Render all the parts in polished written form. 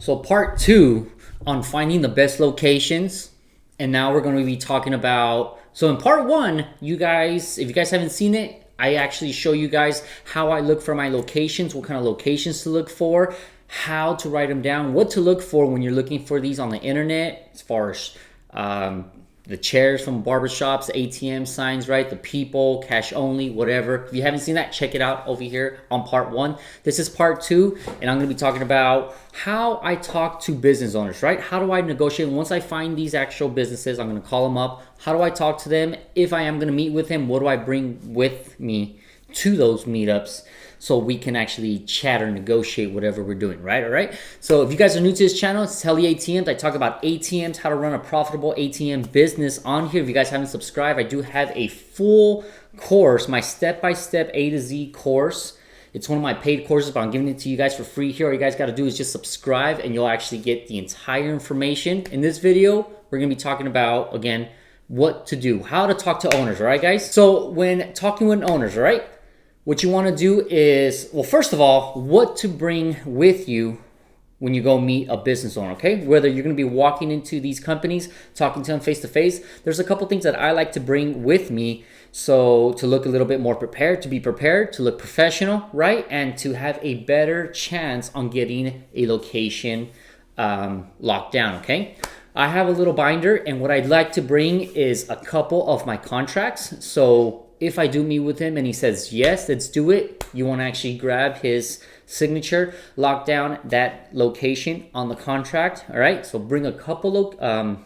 So part 2 on finding the best locations. And now we're going to be talking about, so in part 1, you guys, if you guys haven't seen it, I actually show you guys how I look for my locations, what kind of locations to look for, how to write them down, what to look for when you're looking for these on the internet, as far as the chairs from barbershops, ATM signs, right? The people, cash only, whatever. If you haven't seen that, check it out over here on part 1. This is part 2, and I'm gonna be talking about how I talk to business owners, right? How do I negotiate? Once I find these actual businesses, I'm gonna call them up. How do I talk to them? If I am gonna meet with them, what do I bring with me to those meetups? So we can actually chat or negotiate whatever we're doing, right? All right. So if you guys are new to this channel, it's Telly ATMs. I talk about ATMs, how to run a profitable ATM business on here. If you guys haven't subscribed, I do have a full course, my step-by-step A to Z course. It's one of my paid courses, but I'm giving it to you guys for free here. All you guys got to do is just subscribe and you'll actually get the entire information. In this video, we're going to be talking about, again, what to do, how to talk to owners. All right, guys? So when talking with owners, all right, what you want to do is, well, first of all, what to bring with you when you go meet a business owner, okay? Whether you're going to be walking into these companies, talking to them face to face, there's a couple things that I like to bring with me. So to look a little bit more prepared, to be prepared, to look professional, right? And to have a better chance on getting a location locked down, okay? I have a little binder, and what I'd like to bring is a couple of my contracts. So if I do meet with him and he says, yes, let's do it, you want to actually grab his signature, lock down that location on the contract, all right? So bring a couple of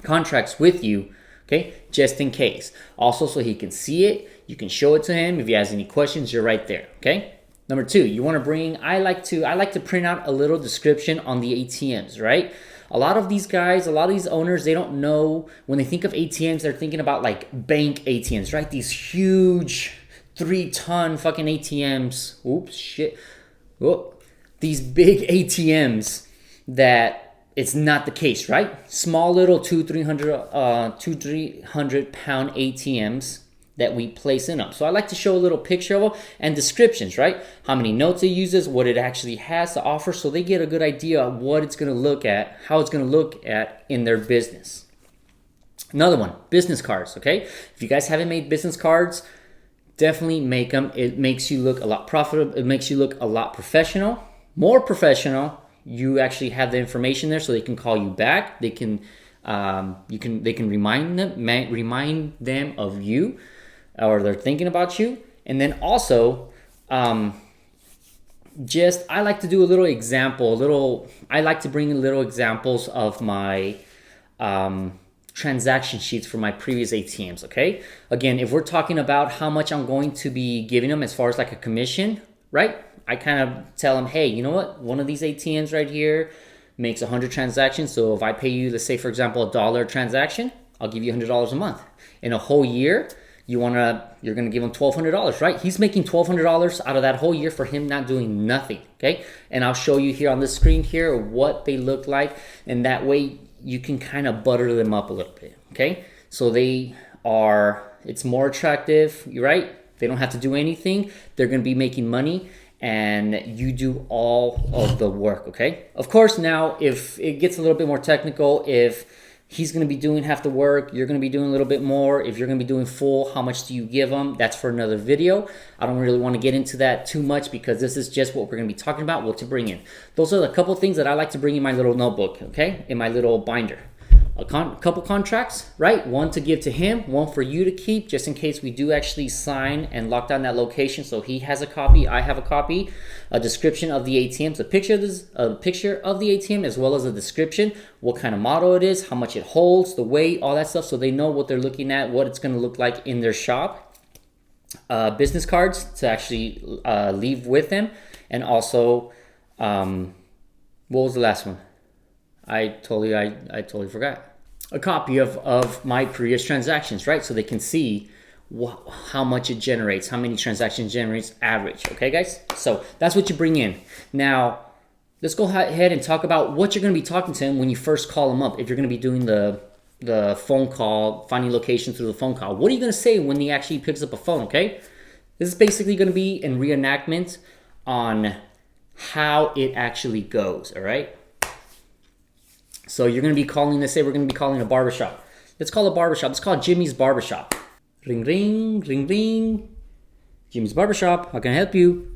contracts with you, okay, just in case. Also, so he can see it, you can show it to him. If he has any questions, you're right there, okay? Number 2, you want to bring, I like to print out a little description on the ATMs, right? A lot of these guys, a lot of these owners, they don't know, when they think of ATMs, they're thinking about like bank ATMs, right? These huge 3-ton fucking ATMs. Oops, shit. Whoa. These big ATMs that it's not the case, right? Small little 300 pound ATMs that we place in them. So I like to show a little picture of them and descriptions, right? How many notes it uses, what it actually has to offer, so they get a good idea of what it's going to look at, how it's going to look at in their business. Another one, business cards, okay? If you guys haven't made business cards, definitely make them. It makes you look a lot profitable. It makes you look a lot professional, more professional. You actually have the information there, so they can call you back. They can, they can remind them of you, or they're thinking about you. And then also, I like to do a little example, I like to bring in little examples of my transaction sheets for my previous ATMs, okay? Again, if we're talking about how much I'm going to be giving them as far as like a commission, right? I kind of tell them, hey, you know what? One of these ATMs right here makes 100 transactions. So if I pay you, let's say, for example, $1 transaction, I'll give you $100 a month. In a whole year, you're gonna give him $1,200, right? He's making $1,200 out of that whole year for him not doing nothing, okay? And I'll show you here on the screen here what they look like, and that way you can kind of butter them up a little bit, okay? So it's more attractive, right? They don't have to do anything. They're gonna be making money, and you do all of the work, okay? Of course, now, if it gets a little bit more technical, if he's going to be doing half the work, you're going to be doing a little bit more. If you're going to be doing full, how much do you give them? That's for another video. I don't really want to get into that too much because this is just what we're going to be talking about, what to bring in. Those are the couple things that I like to bring in my little notebook, okay? In my little binder. A couple contracts, right? One to give to him, one for you to keep, just in case we do actually sign and lock down that location. So he has a copy, I have a copy, a description of the ATMs, a picture of the ATM, as well as a description, what kind of model it is, how much it holds, the weight, all that stuff, so they know what they're looking at, what it's going to look like in their shop. Business cards to actually leave with them, and also, what was the last one? I totally forgot. A copy of my previous transactions, right? So they can see how much it generates, how many transactions generates average. Okay, guys? So that's what you bring in. Now, let's go ahead and talk about what you're going to be talking to him when you first call him up. If you're going to be doing the phone call, finding locations through the phone call, what are you going to say when he actually picks up a phone, okay? This is basically going to be a reenactment on how it actually goes, all right? So you're going to be calling, let's say we're going to be calling a barbershop. Let's call a barbershop. Let's call Jimmy's Barbershop. Ring, ring, ring, ring. Jimmy's Barbershop, how can I help you?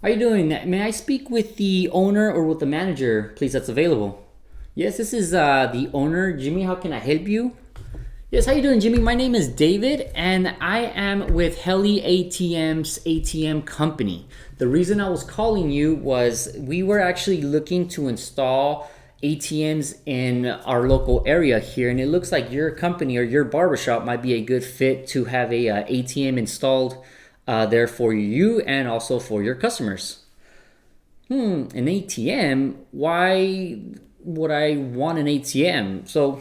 How are you doing? May I speak with the owner or with the manager, please, that's available? Yes, this is the owner. Jimmy, how can I help you? Yes, how you doing, Jimmy? My name is David, and I am with Heli ATM's ATM company. The reason I was calling you was we were actually looking to install ATMs in our local area here, and it looks like your company or your barbershop might be a good fit to have a ATM installed there for you and also for your customers. An ATM? Why would I want an ATM? So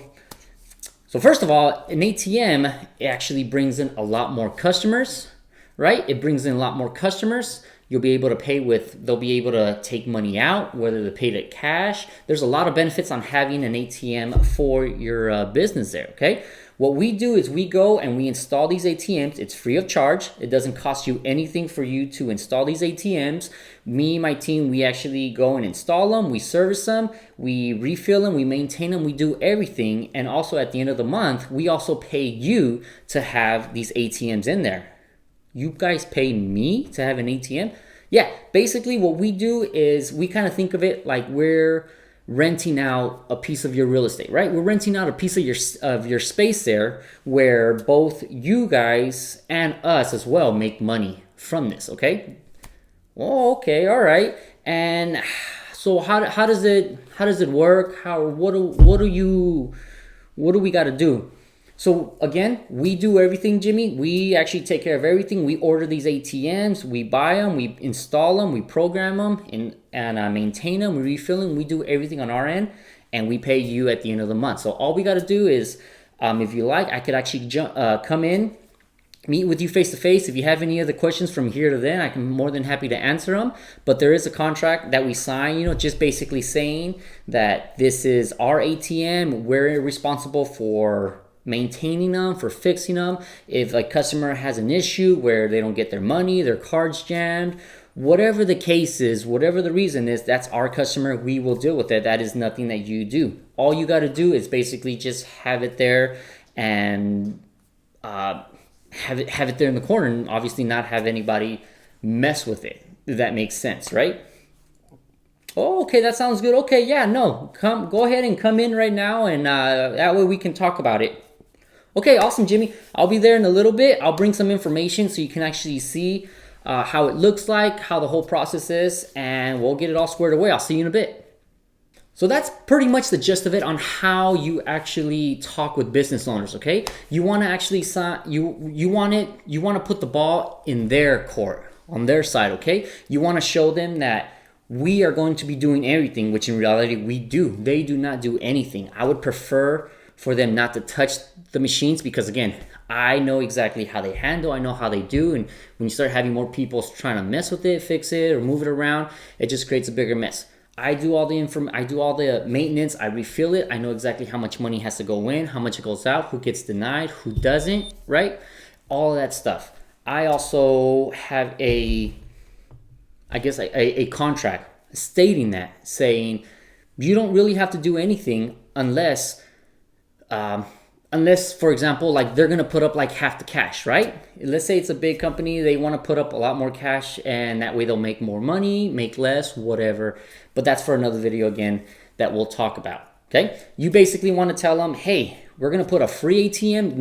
first of all, an ATM actually brings in a lot more customers, right? It brings in a lot more customers. You'll be able to pay with, they'll be able to take money out, whether they paid it cash. There's a lot of benefits on having an ATM for your business there, okay? What we do is we go and we install these ATMs. It's free of charge. It doesn't cost you anything for you to install these ATMs. Me and my team, we actually go and install them. We service them. We refill them. We maintain them. We do everything. And also at the end of the month, we also pay you to have these ATMs in there. You guys pay me to have an ATM? Yeah, basically what we do is we kind of think of it like we're renting out a piece of your real estate, right? We're renting out a piece of your space there where both you guys and us as well make money from this, okay? Oh, okay, all right. And so how does it work? What do we got to do? So again, we do everything, Jimmy. We actually take care of everything. We order these ATMs, we buy them, we install them, we program them, and maintain them, we refill them. We do everything on our end, and we pay you at the end of the month. So all we got to do is, if you like, I could actually come in, meet with you face to face. If you have any other questions from here to then, I'm more than happy to answer them. But there is a contract that we sign, just basically saying that this is our ATM. We're responsible for maintaining them, for fixing them. If a customer has an issue where they don't get their money, their card's jammed, whatever the case is, whatever the reason is, that's our customer. We will deal with it. That is nothing that you do. All you got to do is basically just have it there and have it there in the corner, and obviously not have anybody mess with it. If that makes sense, right? Oh, okay, that sounds good. Okay, yeah, no, go ahead and come in right now, and that way we can talk about it. Okay, awesome, Jimmy. I'll be there in a little bit. I'll bring some information so you can actually see how it looks like, how the whole process is, and we'll get it all squared away. I'll see you in a bit. So that's pretty much the gist of it on how you actually talk with business owners, okay? You want to actually you want to put the ball in their court, on their side, okay? You want to show them that we are going to be doing everything, which in reality we do. They do not do anything. I would prefer for them not to touch the machines because, again, I know exactly how they handle. I know how they do. And when you start having more people trying to mess with it, fix it, or move it around, it just creates a bigger mess. I do all the maintenance. I refill it. I know exactly how much money has to go in, how much it goes out, who gets denied, who doesn't, right? All of that stuff. I also have a contract stating that, saying you don't really have to do anything unless, for example, like they're going to put up like half the cash, right? Let's say it's a big company. They want to put up a lot more cash, and that way they'll make more money, make less, whatever. But that's for another video again that we'll talk about, okay? You basically want to tell them, hey, we're going to put a free ATM.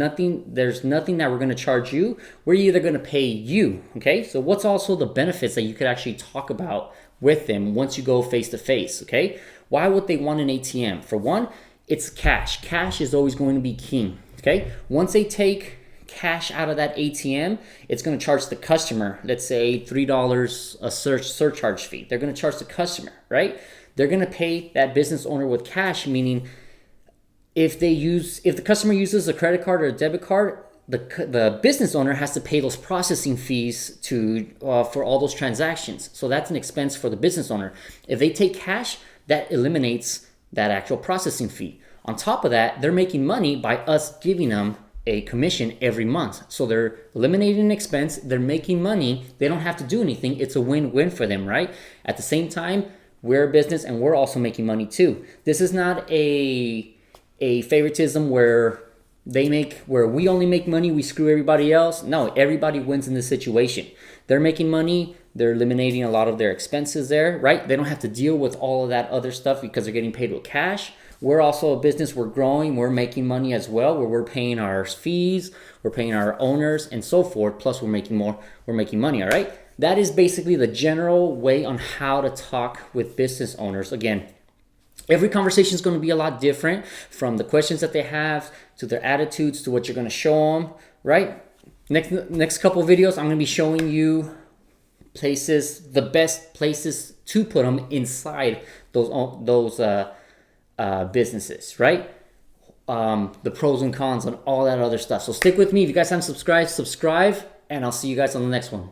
There's nothing that we're going to charge you. We're either going to pay you, okay? So what's also the benefits that you could actually talk about with them once you go face to face, okay? Why would they want an ATM? For one, it's cash. Cash is always going to be king, okay? Once they take cash out of that ATM, it's going to charge the customer, let's say $3 a surcharge fee. They're going to charge the customer, right? They're going to pay that business owner with cash, meaning if the customer uses a credit card or a debit card, the business owner has to pay those processing fees for all those transactions. So that's an expense for the business owner. If they take cash, that eliminates that actual processing fee. On top of that, they're making money by us giving them a commission every month. So they're eliminating an expense, they're making money, they don't have to do anything. It's a win-win for them, right? At the same time, we're a business and we're also making money too. This is not a favoritism where where we only make money, we screw everybody else. No, everybody wins in this situation. They're making money, they're eliminating a lot of their expenses there, right? They don't have to deal with all of that other stuff because they're getting paid with cash. We're also a business, we're growing, we're making money as well, where we're paying our fees, we're paying our owners and so forth, plus we're making money, all right? That is basically the general way on how to talk with business owners. Again, every conversation is going to be a lot different, from the questions that they have to their attitudes to what you're going to show them, right? Next couple of videos, I'm going to be showing you the best places to put them inside those businesses, right? The pros and cons and all that other stuff. So stick with me. If you guys haven't subscribed, subscribe, and I'll see you guys on the next one.